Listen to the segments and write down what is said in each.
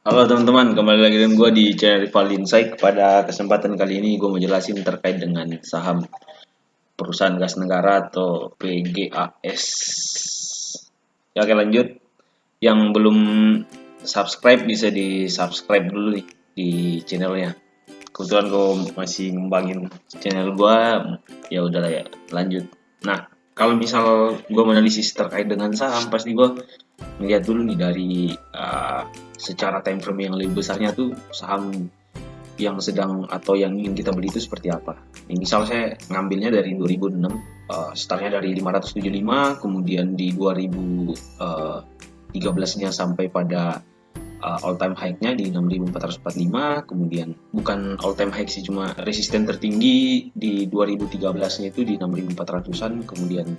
Halo teman-teman, kembali lagi dengan gue di channel Rival Insight. Pada kesempatan kali ini gue mau jelasin terkait dengan saham perusahaan gas negara atau PGAS. Ya, oke, lanjut. Yang belum subscribe bisa di subscribe dulu nih di channelnya. Kebetulan gue masih ngembangin channel gue, ya udahlah ya, lanjut. Nah, kalau misal gue menganalisis terkait dengan saham, pasti gue melihat dulu nih dari secara time frame yang lebih besarnya tuh saham yang sedang atau yang ingin kita beli itu seperti apa. Ini misal saya ngambilnya dari 2006, startnya dari 575, kemudian di 2013-nya sampai pada all time high-nya di 6445, kemudian bukan all time high sih, cuma resisten tertinggi di 2013-nya itu di 6400-an, kemudian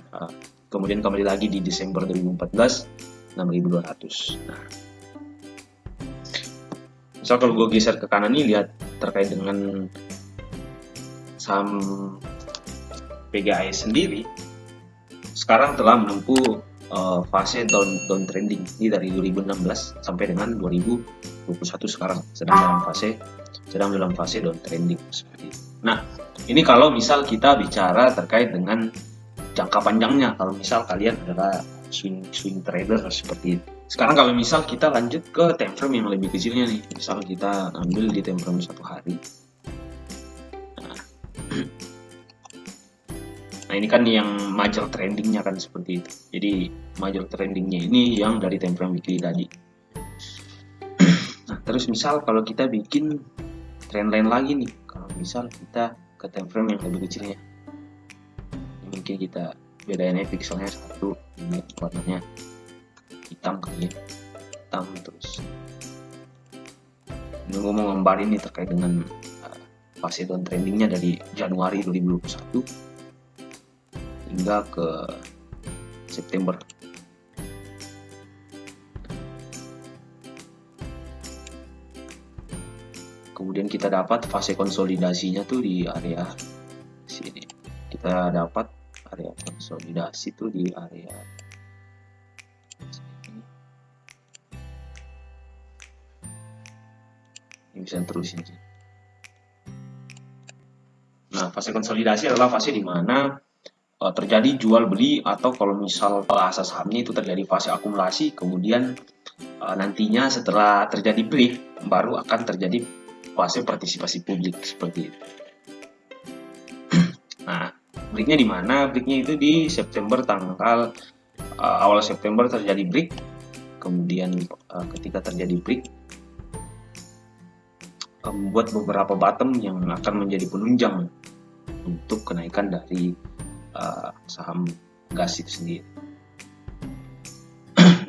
kembali lagi di Desember 2014 6200. Nah, misal kalau gue geser ke kanan nih, lihat terkait dengan saham PGAS sendiri sekarang telah menempuh fase down trending ini dari 2016 sampai dengan 2021. Sekarang sedang dalam fase down trending seperti itu. Nah, ini kalau misal kita bicara terkait dengan jangka panjangnya, kalau misal kalian adalah swing trader seperti itu. Sekarang kalau misal kita lanjut ke time frame yang lebih kecilnya nih, misal kita ambil di time frame 1 hari. Nah, ini kan yang major trendingnya kan seperti itu. Jadi major trendingnya ini yang dari time frame weekly tadi. Nah, terus misal kalau kita bikin trendline lagi nih, kalau misal kita ke time frame yang lebih kecilnya, mungkin kita bedain pixelnya satu, ini warnanya hitam kali ya, hitam. Terus ini gue mau gambarin nih terkait dengan fase down trendingnya dari Januari 2021 hingga ke September. Kemudian kita dapat fase konsolidasinya tuh di area sini. Kita dapat area konsolidasi tuh di area sini. Ini bisa terusin sih. Nah, fase konsolidasi adalah fase di mana terjadi jual beli, atau kalau misal bahasa sahamnya itu terjadi fase akumulasi, kemudian nantinya setelah terjadi break baru akan terjadi fase partisipasi publik seperti itu. Nah, breaknya di mana? Breaknya itu di September, tanggal awal September terjadi break. Kemudian ketika terjadi break, membuat beberapa bottom yang akan menjadi penunjang untuk kenaikan dari saham gas itu sendiri.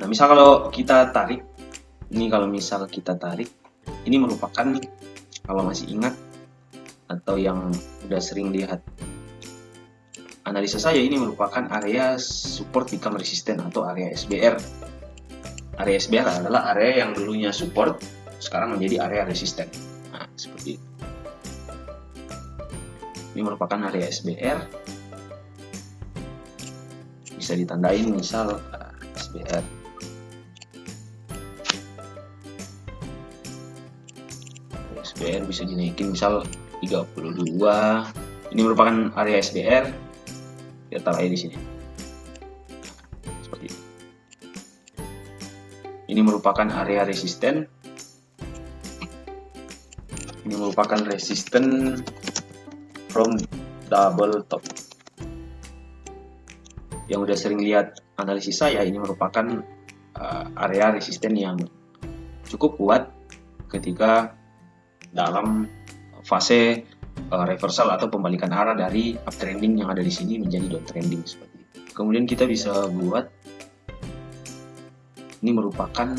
Nah, misal kalau kita tarik, ini merupakan, kalau masih ingat atau yang udah sering lihat analisa saya, ini merupakan area support become resistant atau area SBR. Area SBR adalah area yang dulunya support, sekarang menjadi area resisten. Nah, seperti itu. Ini merupakan area SBR. Bisa ditandain misal SBR. SBR bisa dinaikin misal 32. Ini merupakan area SBR. Kita taruh di sini. Seperti itu. Ini merupakan area resisten. Ini merupakan resisten from double top. Yang udah sering lihat analisis saya, ini merupakan area resisten yang cukup kuat ketika dalam fase reversal atau pembalikan arah dari uptrending yang ada di sini menjadi downtrending seperti itu. Kemudian kita bisa buat, ini merupakan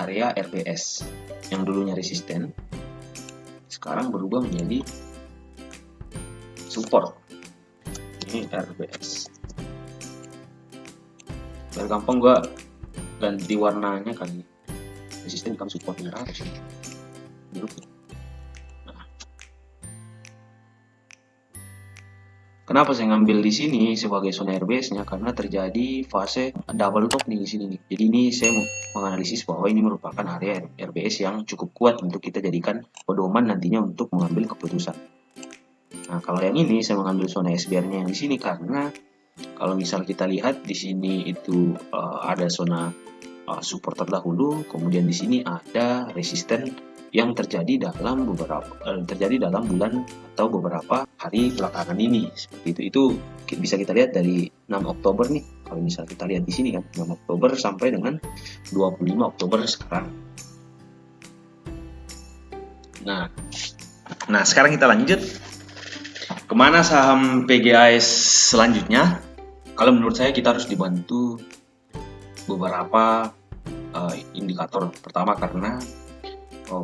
area RPS yang dulunya resisten, sekarang berubah menjadi support. Ini RPS. Biar gampang gua ganti warnanya kali. Resisten bukan support merah sih. Nah, Kenapa saya ngambil di sini sebagai zona RBS-nya? Karena terjadi fase double top nih di sini nih. Jadi ini saya mau menganalisis bahwa ini merupakan area RBS yang cukup kuat untuk kita jadikan pedoman nantinya untuk mengambil keputusan. Nah, kalau yang ini saya mengambil zona SBR-nya yang di sini karena kalau misal kita lihat di sini itu ada zona support terdahulu, kemudian di sini ada resisten yang terjadi dalam bulan atau beberapa hari belakangan ini. Seperti itu bisa kita lihat dari 6 Oktober nih. Kalau misal kita lihat di sini kan 6 Oktober sampai dengan 25 Oktober sekarang. Nah, sekarang kita lanjut kemana saham PGAS selanjutnya. Kalau menurut saya kita harus dibantu beberapa indikator. Pertama karena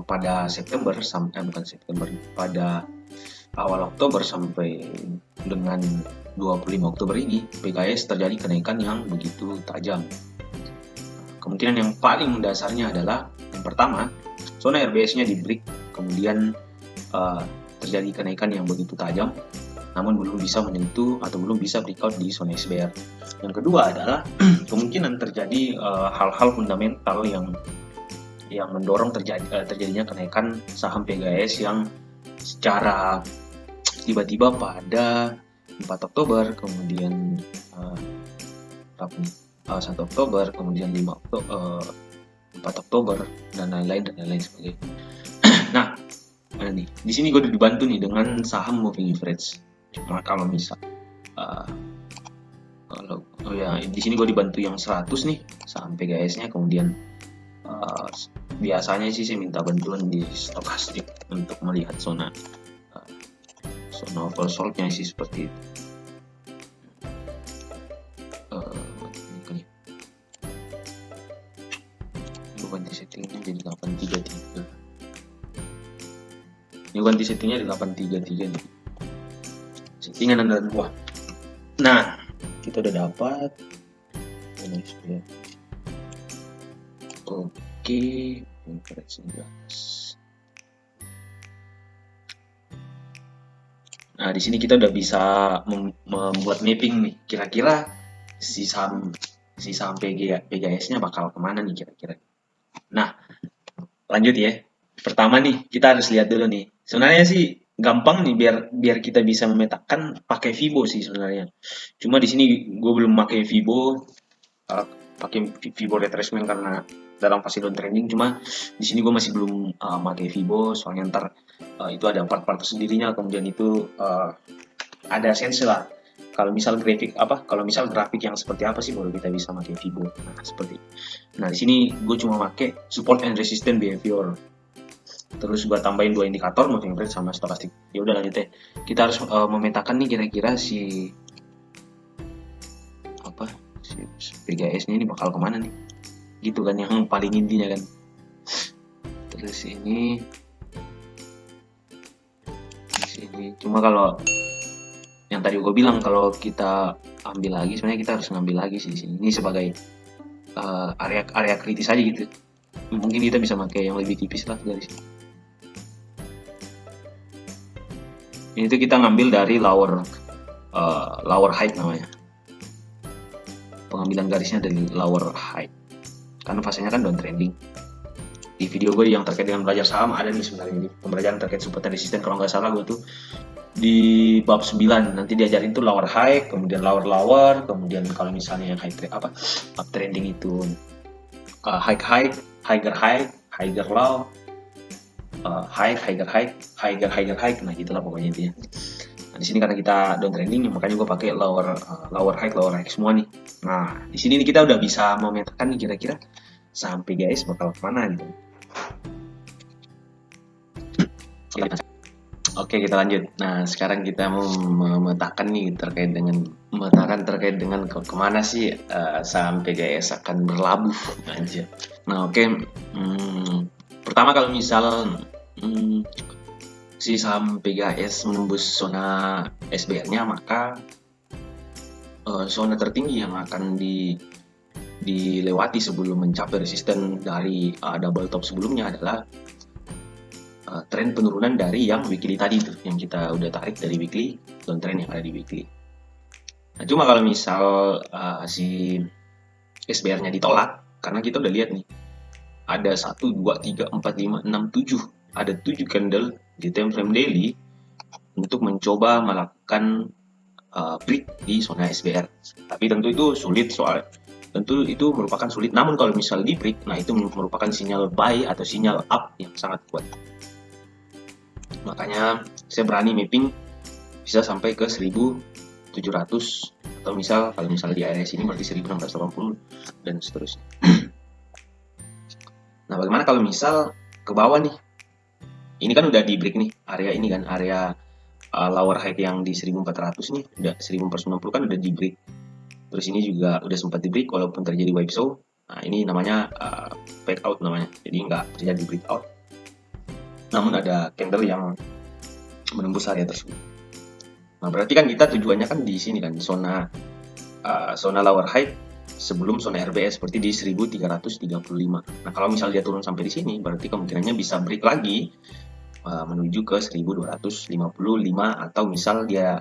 pada pada awal Oktober sampai dengan 25 Oktober ini PGAS terjadi kenaikan yang begitu tajam. Kemungkinan yang paling mendasarnya adalah yang pertama, zona RBS-nya di break, kemudian terjadi kenaikan yang begitu tajam, namun belum bisa menyentuh atau belum bisa breakout di zona SBR. Yang kedua adalah kemungkinan terjadi hal-hal fundamental yang mendorong terjadinya kenaikan saham PGAS yang secara tiba-tiba pada 4 Oktober, kemudian 1 Oktober, kemudian 4 Oktober, dan lain-lain sebagainya. Nah, nih, di sini gue udah dibantu nih dengan saham moving average. Cuma kalau misal di sini gue dibantu yang 100 nih saham PGAS-nya, kemudian biasanya sih saya minta bantuan di stokastik untuk melihat zona oversold-nya sih seperti itu. Gue ganti settingnya jadi 833. Ini ganti settingnya di 833 nih. Settingan andalan gua. Nah, kita udah dapat. Oke, nah, di sini kita udah bisa membuat mapping nih. Kira-kira si saham PGAS-nya bakal kemana nih kira-kira. Nah, lanjut ya. Pertama nih, kita harus lihat dulu nih. Sebenarnya sih gampang nih biar kita bisa memetakan pakai Fibo sih sebenarnya. Cuma di sini gue belum pakai Fibo, pakai Fibo retracement karena dalam fase downtrending. Cuma di sini gue masih belum pakai Fibo, soalnya ntar itu ada part-part sendirinya. Kemudian itu ada sense lah. Kalau misal grafik yang seperti apa sih baru kita bisa pakai Fibo. Nah, seperti. Nah, di sini gue cuma pakai support and resistance behavior. Terus gue tambahin 2 indikator, moving average sama stokastik. Ya udah lanjut ya. Kita harus memetakan nih kira-kira si PGAS-nya ini bakal kemana nih. Gitu kan yang paling intinya kan. Terus ini di sini. Cuma kalau yang tadi gue bilang kalau kita ambil lagi, sebenarnya kita harus ngambil lagi sih di sini. Ini sebagai area kritis aja gitu. Mungkin kita bisa pakai yang lebih tipis lah dari sini. Ini tuh kita ngambil dari lower height namanya. Pengambilan garisnya dari lower height. Karena fasenya kan downtrending. Di video gue yang terkait dengan belajar saham ada nih sebenarnya ini pembelajaran terkait support and resistance, kalau nggak salah gue tuh di bab 9 nanti diajarin tuh lower high, kemudian lower, kemudian kalau misalnya yang uptrending itu higher low, higher high, nah gitulah pokoknya intinya. Nah, di sini karena kita downtrending, makanya gue pakai lower high semua nih. Nah, di sini kita udah bisa memetakan nih kira-kira sampai guys bakal kemana gitu. Oke, kita lanjut. Nah, sekarang kita mau memetakan nih terkait dengan kemana sih saham PGAS akan berlabuh aja. Nah, oke. Pertama kalau misal si saham PGAS menembus zona SBR-nya, maka zona tertinggi yang akan dilewati sebelum mencapai resisten dari double top sebelumnya adalah tren penurunan dari yang weekly tadi tuh, yang kita udah tarik dari weekly, downtrend yang ada di weekly. Nah, cuma kalau misal si SBR-nya ditolak, karena kita udah lihat nih, ada 1, 2, 3, 4, 5, 6, 7. Ada 7 candle di time frame daily untuk mencoba melakukan break di zona SBR. Tapi tentu itu sulit tentu itu merupakan sulit. Namun kalau misal di break, nah itu merupakan sinyal buy atau sinyal up yang sangat kuat. Makanya saya berani mapping bisa sampai ke 1700 atau misal kalau misal di area sini berarti 1680 dan seterusnya. Nah, bagaimana kalau misal ke bawah nih? Ini kan udah di break nih, area ini kan, area lower high yang di 1400 nih, udah 1490 kan udah di break. Terus ini juga udah sempat di break walaupun terjadi wipe show. Nah, ini namanya fake out namanya. Jadi nggak terjadi breakout. Namun ada candle yang menembus area tersebut. Nah, berarti kan kita tujuannya kan di sini kan, zona lower high sebelum zona RBS seperti di 1335. Nah, kalau misal dia turun sampai di sini, berarti kemungkinannya bisa break lagi menuju ke 1255 atau misal dia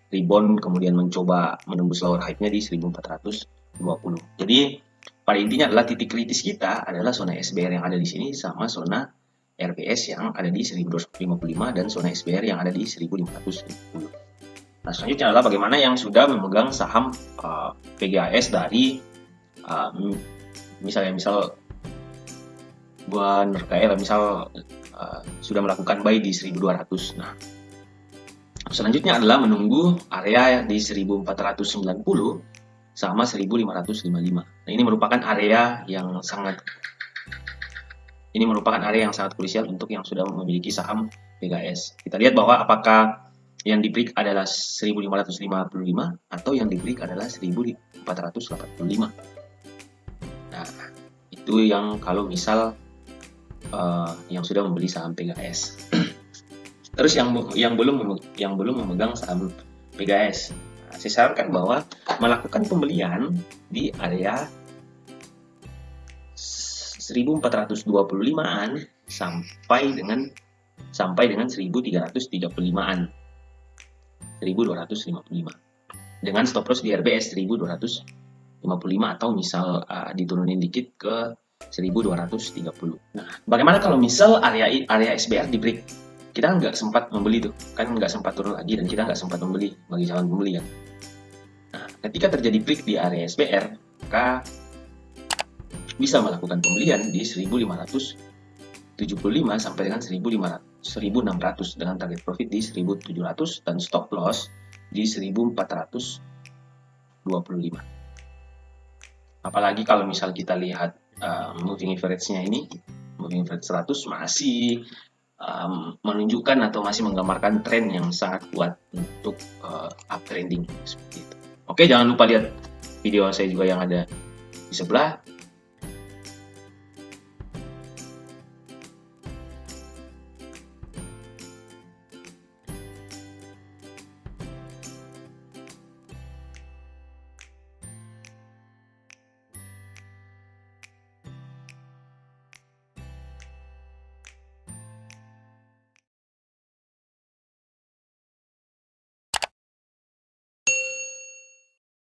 rebound kemudian mencoba menembus lower high-nya di 1420. Jadi pada intinya adalah titik kritis kita adalah zona SBR yang ada di sini sama zona RBS yang ada di 1255 dan zona SBR yang ada di 1550. Nah, selanjutnya adalah bagaimana yang sudah memegang saham PGAS dari misal gua nerkael misal sudah melakukan buy di 1200. Nah, selanjutnya adalah menunggu area di 1490 sama 1555. Nah, ini merupakan area yang sangat krusial untuk yang sudah memiliki saham PGAS. Kita lihat bahwa apakah yang di break adalah 1555 atau yang di break adalah 1485. Nah, itu yang kalau misal yang sudah membeli saham PGAS. Terus yang belum memegang saham PGAS, nah, saya sarankan bahwa melakukan pembelian di area 1425-an sampai dengan 1335-an. 1255. Dengan stop loss di RBS 1255 atau misal diturunin dikit ke 1230. Nah, bagaimana kalau misal area SBR di break? Kita nggak sempat membeli tuh, kan nggak sempat turun lagi dan kita nggak sempat membeli bagi calon pembeli kan. Nah, ketika terjadi break di area SBR, maka bisa melakukan pembelian di 1575 sampai dengan 1600 dengan target profit di 1700 dan stop loss di 1425. Apalagi kalau misal kita lihat moving average-nya ini, moving average 100 masih menunjukkan atau masih menggambarkan tren yang sangat kuat untuk uptrending seperti itu. Oke, jangan lupa lihat video saya juga yang ada di sebelah.